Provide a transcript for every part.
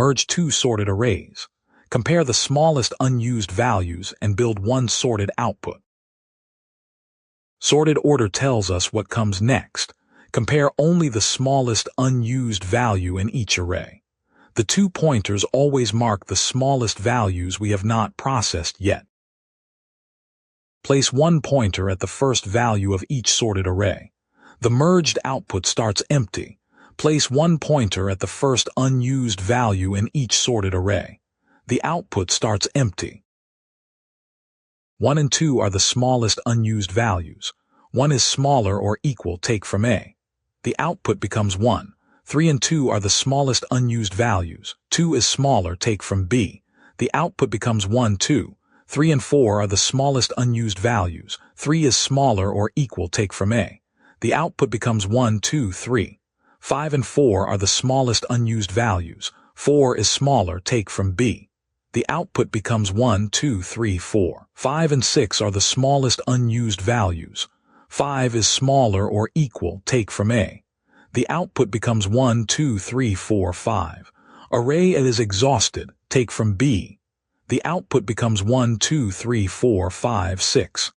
Merge two sorted arrays. Compare the smallest unused values and build one sorted output. Sorted order tells us what comes next. Compare only the smallest unused value in each array. The two pointers always mark the smallest values we have not processed yet. Place one pointer at the first value of each sorted array. The merged output starts empty. Place one pointer at the first unused value in each sorted array. The output starts empty. 1 and 2 are the smallest unused values. 1 is smaller or equal, take from A. The output becomes 1. 3 and 2 are the smallest unused values. 2 is smaller, take from B. The output becomes 1, 2. 3 and 4 are the smallest unused values. 3 is smaller or equal, take from A. The output becomes 1, 2, 3. 5 and 4 are the smallest unused values. 4 is smaller, take from B. The output becomes 1, 2, 3, 4. 5 and 6 are the smallest unused values. 5 is smaller or equal, take from A. The output becomes 1, 2, 3, 4, 5. Array A is exhausted, take from B. The output becomes 1, 2, 3, 4, 5, 6.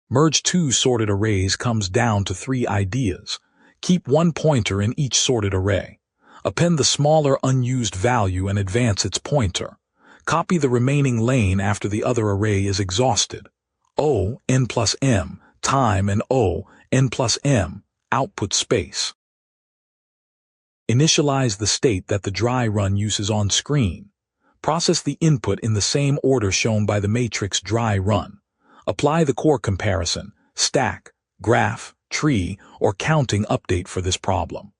Merge two sorted arrays comes down to 3 ideas. Keep one pointer in each sorted array. Append the smaller unused value and advance its pointer. Copy the remaining lane after the other array is exhausted. O, n plus m, time and O, n plus m, output space. Initialize the state that the dry run uses on screen. Process the input in the same order shown by the matrix dry run. Apply the core comparison, stack, graph, tree, or counting update for this problem.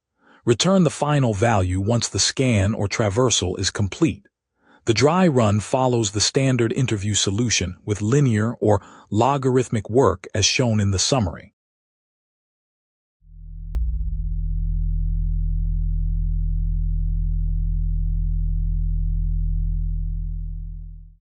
Return the final value once the scan or traversal is complete. The dry run follows the standard interview solution with linear or logarithmic work as shown in the summary.